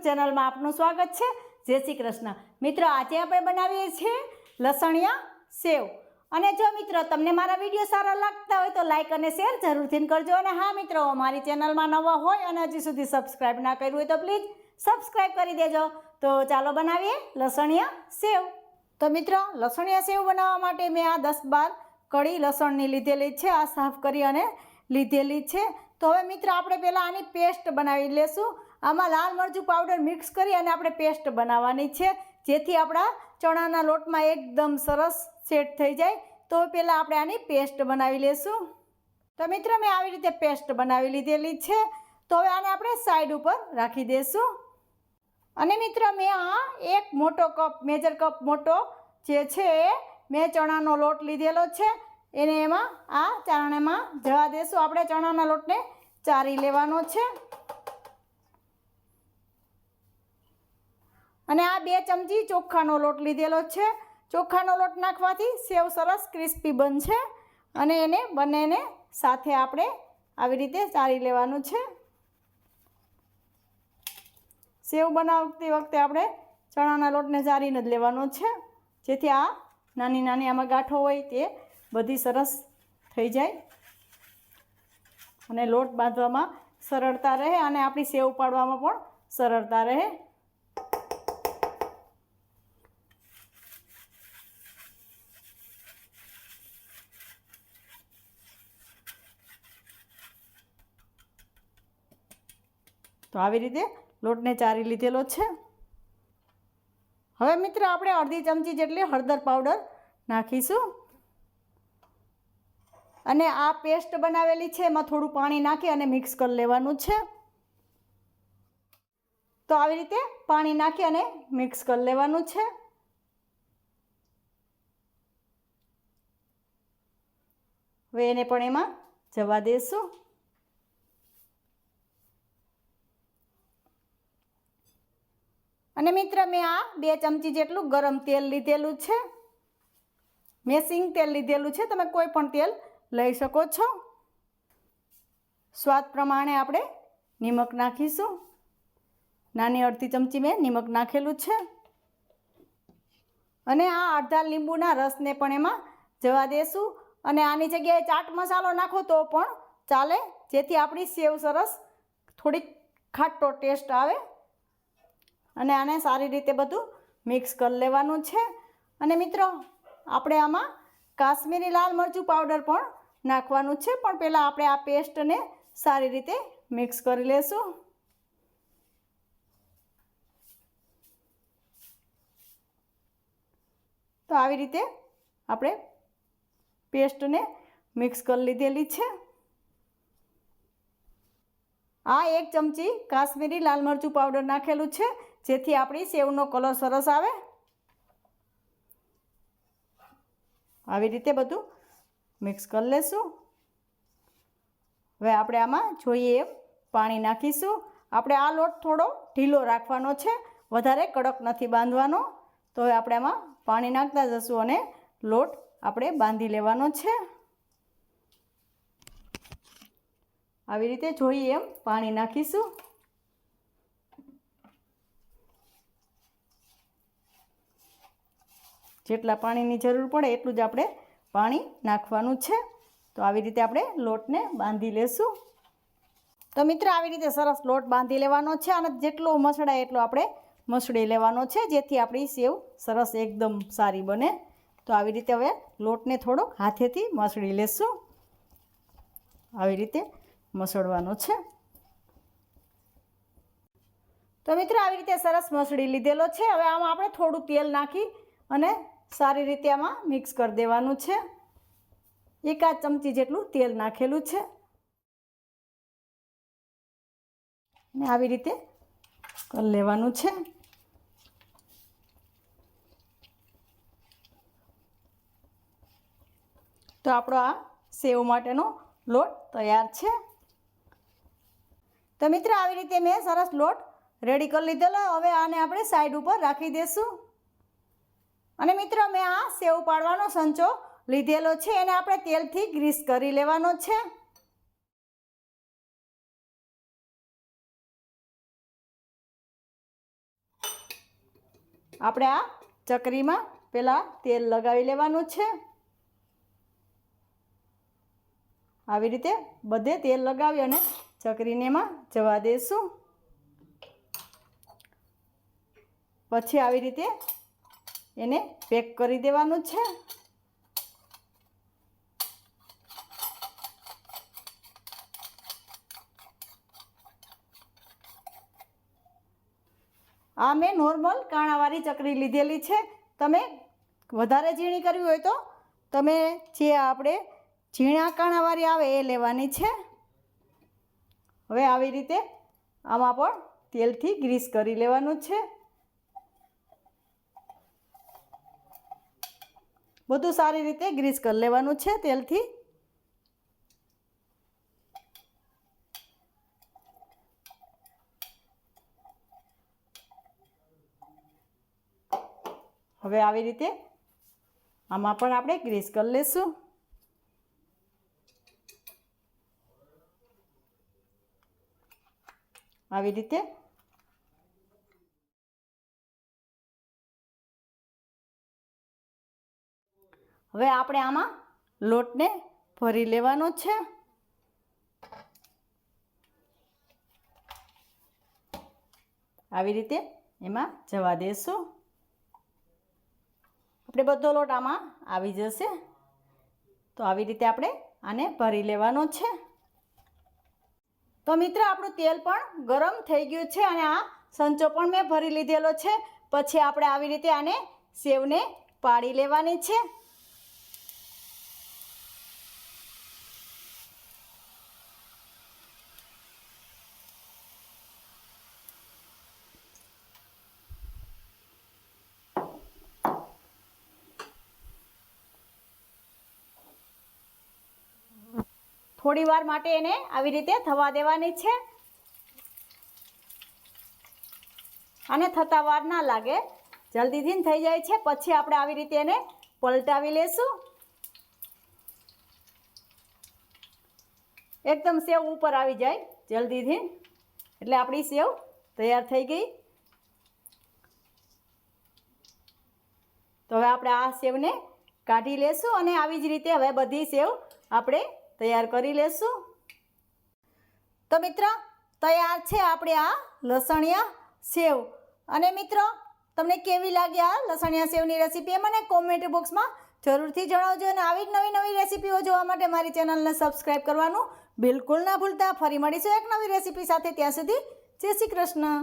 YouTube ચેનલમાં આપનું સ્વાગત છે। જય શ્રી કૃષ્ણ। મિત્રો, આજે આપણે બનાવીએ છીએ લસણિયા સેવ। અને જો મિત્રો તમને મારા વિડીયો સારા લાગતા હોય તો લાઈક અને શેર જરૂરથી કરજો। અને હા મિત્રો, મારી ચેનલમાં નવા હોય અને હજી સુધી સબસ્ક્રાઈબ ના કર્યું હોય તો પ્લીઝ સબસ્ક્રાઈબ કરી દેજો। તો ચાલો બનાવીએ લસણિયા સેવ। તો મિત્રો, લસણિયા સેવ બનાવવા માટે મેં આ 10-12 કળી લસણની લીધેલી છે। આ સાફ કરી અને લીધેલી છે। તો હવે મિત્રો, આપણે પહેલાં આની પેસ્ટ બનાવી લેશું। આમાં લાલ મરચું પાવડર મિક્સ કરી અને આપણે પેસ્ટ બનાવવાની છે, જેથી આપણા ચણાના લોટમાં એકદમ સરસ સેટ થઈ જાય। તો પહેલાં આપણે આની પેસ્ટ બનાવી લેશું। તો મિત્રો, મેં આવી રીતે પેસ્ટ બનાવી લીધેલી છે। તો હવે આને આપણે સાઈડ ઉપર રાખી દઈશું। અને મિત્રો, મેં આ એક મોટો કપ, મેજર કપ મોટો જે છે એ મેં ચણાનો લોટ લીધેલો છે, એને એમાં આ ચારણામાં જવા દેશું। આપણે ચણાના લોટને ચારી લેવાનો છે। અને આ 2 ચમચી ચોખાનો લોટ લીધેલો છે। ચોખાનો લોટ નાખવાથી સેવ સરસ ક્રિસ્પી બનશે। અને એને બંનેને સાથે આપણે આવી રીતે ચારી લેવાનું છે। સેવ બનાવતી વખતે આપણે ચણાના લોટને ચારીને જ લેવાનો છે, જેથી આ નાની નાની આમાં ગાંઠો હોય તે બધી સરસ થઈ જાય અને લોટ બાંધવામાં સરળતા રહે અને આપણી સેવ પાડવામાં પણ સરળતા રહે। તો આવી રીતે લોટને ચારી લીધેલો છે। હવે મિત્રો, આપણે અડધી ચમચી જેટલી હળદર પાવડર નાખીશું। અને આ પેસ્ટ બનાવેલી છે એમાં થોડું પાણી નાખી અને મિક્સ કરી લેવાનું છે। તો આવી રીતે પાણી નાખી અને મિક્સ કરી લેવાનું છે। હવે એને પણ એમાં જવા દેશું। અને મિત્ર, મેં આ 2 ચમચી જેટલું ગરમ તેલ લીધેલું છે। મેં સિંગ તેલ લીધેલું છે, તમે કોઈ પણ તેલ લઈ શકો છો। સ્વાદ પ્રમાણે આપણે નિમક નાખીશું। નાની અડધી ચમચી મેં નિમક નાખેલું છે। અને આ અડધા લીંબુના રસને પણ એમાં જવા દેશું। અને આની જગ્યાએ ચાટ મસાલો નાખો તો પણ ચાલે, જેથી આપણી સેવ સરસ થોડીક ખાટો ટેસ્ટ આવે। અને આને સારી રીતે બધું મિક્સ કરી લેવાનું છે। અને મિત્રો, આપણે આમાં કાશ્મીરી લાલ મરચું પાવડર પણ નાખવાનું છે, પણ પહેલાં આપણે આ પેસ્ટને સારી રીતે મિક્સ કરી લેશું। તો આવી રીતે આપણે પેસ્ટને મિક્સ કરી લીધેલી છે। આ 1 ચમચી કાશ્મીરી લાલ મરચું પાવડર નાખેલું છે, જેથી આપણી સેવનો કલર સરસ આવે। આવી રીતે બધું મિક્સ કરી લેશું। હવે આપણે આમાં જોઈએ એમ પાણી નાખીશું। આપણે આ લોટ થોડો ઢીલો રાખવાનો છે, વધારે કડક નથી બાંધવાનો। તો હવે આપણે આમાં પાણી નાખતા જશું અને લોટ આપણે બાંધી લેવાનો છે। આવી રીતે જોઈએ એમ પાણી નાખીશું। જેટલા પાણીની જરૂર પડે એટલું જ આપણે પાણી નાખવાનું છે। તો આવી રીતે આપણે લોટને બાંધી લેશું। તો મિત્રો, આવી રીતે સરસ લોટ બાંધી લેવાનો છે અને જેટલો મસળાય એટલો આપણે મસળી લેવાનો છે, જેથી આપણી સેવ સરસ એકદમ સારી બને। તો આવી રીતે હવે લોટને થોડોક હાથેથી મસળી લેશું। આવી રીતે મસળવાનો છે। તો મિત્રો, આવી રીતે સરસ મસળી લીધેલો છે। હવે આમાં આપણે થોડું તેલ નાખી અને સારી રીતે આમાં મિક્સ કરી દેવાનું છે। 1 ચમચી જેટલું તેલ નાખેલું છે। અને આવી રીતે કરી લેવાનું છે। તો આપણો આ સેવ માટેનો લોટ તૈયાર છે। તો મિત્રો, આવી રીતે મેં સરસ લોટ રેડી કરી લીધેલો। હવે આને આપણે સાઈડ ઉપર રાખી દઈશું। અને મિત્રો, મેં આ સેવ પાડવાનો સંચો લીધેલો છે, એને આપણે તેલથી ગ્રીસ કરી લેવાનો છે। આપણે આ ચકરીમાં પહેલાં તેલ લગાવી લેવાનું છે. આવી રીતે બધે તેલ લગાવી અને ચકરીને એમાં જવા દઈશું. પછી આવી રીતે એને પેક કરી દેવાનું છે. આ મેં નોર્મલ કાણાવાળી ચકરી લીધેલી છે. તમે વધારે ઝીણી કરવી હોય તો તમે જે આપણે ઝીણા કાણાવાળી આવે એ લેવાની છે. હવે આવી રીતે આમાં પણ તેલથી ગ્રીસ કરી લેવાનું છે. બધું સારી રીતે ગ્રીસ કરી લેવાનું છે તેલથી. હવે આવી રીતે આમાં પણ આપણે ગ્રીસ કરી લઈશું. આવી રીતે હવે આપણે આમાં લોટને ભરી લેવાનો છે. આવી રીતે એમાં જવા દેશું. આપણે બધો લોટ આમાં આવી જશે. તો આવી રીતે આપણે આને ભરી લેવાનો છે. તો મિત્રો આપણું તેલ પણ ગરમ થઈ ગયું છે અને આ સંચો પણ મેં ભરી લીધેલો છે. પછી આપણે આવી રીતે આને સેવને પાડી લેવાની છે. થોડી વાર માટે એને આવી રીતે થવા દેવાની છે. આને થતા વાર ના લાગે, જલ્દીથી થઈ જાય છે. પછી આપણે આવી રીતે એને પલટાવી લેશું. એકદમ સેવ ઉપર આવી જાય જલ્દીથી, એટલે આપણી સેવ તૈયાર થઈ ગઈ. તો હવે આપણે આ સેવને કાઢી લેશું અને આવી જ રીતે હવે બધી સેવ આપણે તૈયાર કરી લેશું. તો મિત્રો તૈયાર છે આપણે આ લસણિયા સેવ. અને મિત્રો તમને કેવી લાગી આ લસણિયા સેવની રેસીપી એ મને કોમેન્ટ બોક્સમાં જરૂરથી જણાવજો. અને આવી જ નવી નવી રેસીપીઓ જોવા માટે મારી ચેનલને સબસ્ક્રાઈબ કરવાનું બિલકુલ ના ભૂલતા. ફરી મળીશું એક નવી રેસીપી સાથે. ત્યાં સુધી જય શ્રી કૃષ્ણ.